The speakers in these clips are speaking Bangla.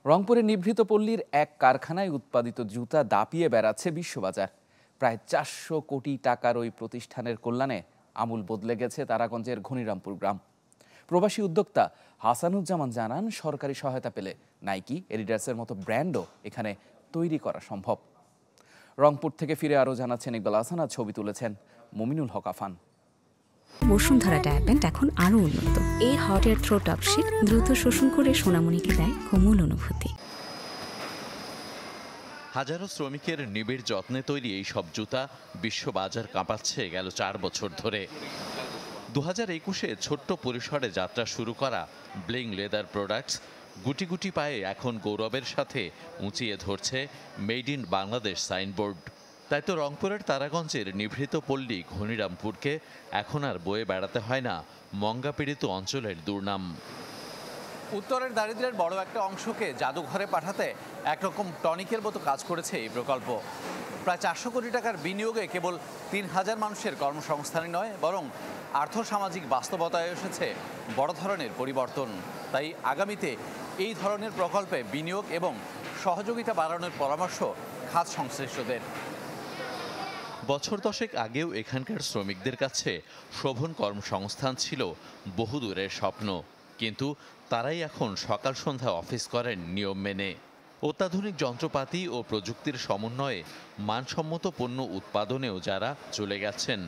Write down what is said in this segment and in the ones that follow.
রংপুরের নিভৃত পল্লীর এক কারখানায় উৎপাদিত জুতা দাপিয়ে বেড়াচ্ছে বিশ্ববাজার। প্রায় 400 কোটি টাকার ওই প্রতিষ্ঠানের কল্যাণে আমূল বদলে গেছে তারাগঞ্জের ঘনিরামপুর গ্রাম। প্রবাসী উদ্যোক্তা হাসানুজ্জামান জানান, সরকারি সহায়তা পেলে নাইকি, এডিডাসের মতো ব্র্যান্ডও এখানে তৈরি করা সম্ভব। রংপুর থেকে ফিরে আরও জানাচ্ছেন ইকবাল হাসান, ছবি তুলেছেন মুমিনুল হক আফান। বসুন্ধরা ডায়াপেন্ট এখন আরো উন্নত। এই hot air through top sheet দ্রুত শোষণ করে সোনামণিকে দেয় কোমল অনুভূতি। হাজারো শ্রমিকের নিবিড় যত্নে তৈরি এই সব জুতা বিশ্ববাজার কাঁপাচ্ছে গেল 4 বছর ধরে। 2021-এ ছোট্ট পরিসরে যাত্রা শুরু করা ব্লিং লেদার প্রোডাক্টস গুটি গুটি পায়ে এখন গৌরবের সাথে উঁচিয়ে ধরছে মেড ইন বাংলাদেশ সাইনবোর্ড। তাই তো রংপুরের তারাগঞ্জের নিভৃত পল্লী ঘনিরামপুরকে এখন আর বয়ে বেড়াতে হয় না মঙ্গাপীড়িত অঞ্চলের দুর্নাম। উত্তরের দারিদ্র্যের বড় একটা অংশকে জাদুঘরে পাঠাতে একরকম টনিকের মতো কাজ করেছে এই প্রকল্প। প্রায় 400 কোটি টাকার বিনিয়োগে কেবল 3000 মানুষের কর্মসংস্থানই নয়, বরং আর্থসামাজিক বাস্তবতায় এসেছে বড় ধরনের পরিবর্তন। তাই আগামীতে এই ধরনের প্রকল্পে বিনিয়োগ এবং সহযোগিতা বাড়ানোর পরামর্শ খাত সংশ্লিষ্টদের। বছর 10 আগেও এখানকার শ্রমিকদের কাছে শোভন কর্মসংস্থান ছিল বহুদূরের স্বপ্ন, কিন্তু তারাই এখন সকাল সন্ধ্যা অফিস করেন নিয়ম মেনে। অত্যাধুনিক যন্ত্রপাতি ও প্রযুক্তির সমন্বয়ে মানসম্মত পণ্য উৎপাদনেও যারা চলে গেছেন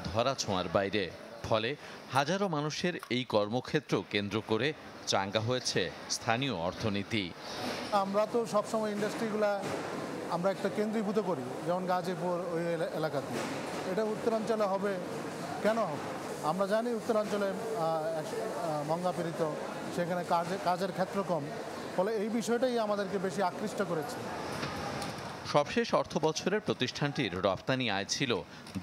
ধরা ছোঁয়ার বাইরে। ফলে হাজারো মানুষের এই কর্মক্ষেত্র কেন্দ্র করে চাঙ্গা হয়েছে স্থানীয় অর্থনীতি। আমরা তো সবসময় ইন্ডাস্ট্রিগুলা আমরা একটা কেন্দ্রীভূত করি, যেমন গাজীপুর ওই এলাকাতে। এটা উত্তরাঞ্চলে হবে, কেন হবে? আমরা জানি উত্তরাঞ্চলে মঙ্গাপীড়িত, সেখানে কাজের ক্ষেত্র কম, ফলে এই বিষয়টাই আমাদেরকে বেশি আকৃষ্ট করেছে। সবশেষ অর্থ বছরের প্রতিষ্ঠানটির রপ্তানি আয় ছিল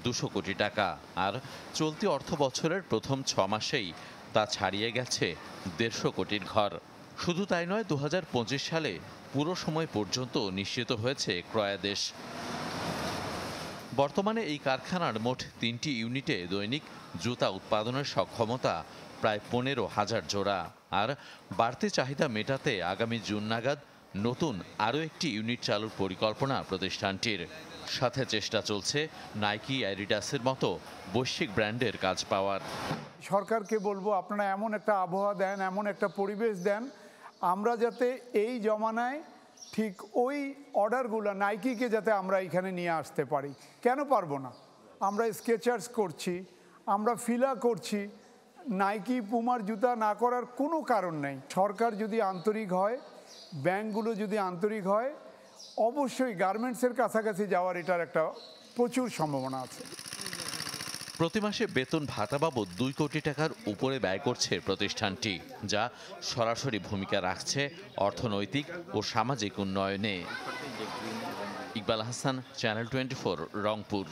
200 কোটি টাকা, আর চলতি অর্থ বছরের প্রথম 6 মাসেই তা ছাড়িয়ে গেছে 150 কোটির ঘর। শুধু তাই নয়, 2025 সালে পুরো সময় পর্যন্ত নিশ্চিত হয়েছে ক্রয়াদেশ। বর্তমানে এই কারখানার মোট 3টি ইউনিটে দৈনিক জুতা উৎপাদনের সক্ষমতা প্রায় 15,000 জোড়া, আর বাড়তি চাহিদা মেটাতে আগামী জুন নাগাদ নতুন আরও একটি ইউনিট চালুর পরিকল্পনা প্রতিষ্ঠানটির। সাথে চেষ্টা চলছে নাইকি, অ্যাডিডাসের মতো বৈশ্বিক ব্র্যান্ডের কাজ পাওয়ার। সরকারকে বলবো, আপনারা এমন একটা আবহাওয়া দেন, এমন একটা পরিবেশ দেন, আমরা যাতে এই জমানায় ঠিক ওই অর্ডারগুলো নাইকিকে যাতে আমরা এখানে নিয়ে আসতে পারি। কেন পারবো না? আমরা স্কেচার্স করছি, আমরা ফিলা করছি, নাইকি পুমার জুতা না করার কোনো কারণ নেই। সরকার যদি আন্তরিক হয়, ব্যাংকগুলো যদি আন্তরিক হয়, অবশ্যই গার্মেন্টসের কাছাকাছি যাওয়ার এটার একটা প্রচুর সম্ভাবনা আছে। প্রতি মাসে বেতন ভাতা বাবদ 2 কোটি টাকার উপরে ব্যয় করছে প্রতিষ্ঠানটি, যা সরাসরি ভূমিকা রাখছে অর্থনৈতিক ও সামাজিক উন্নয়নে। ইকবাল হাসান, চ্যানেল 24, রংপুর।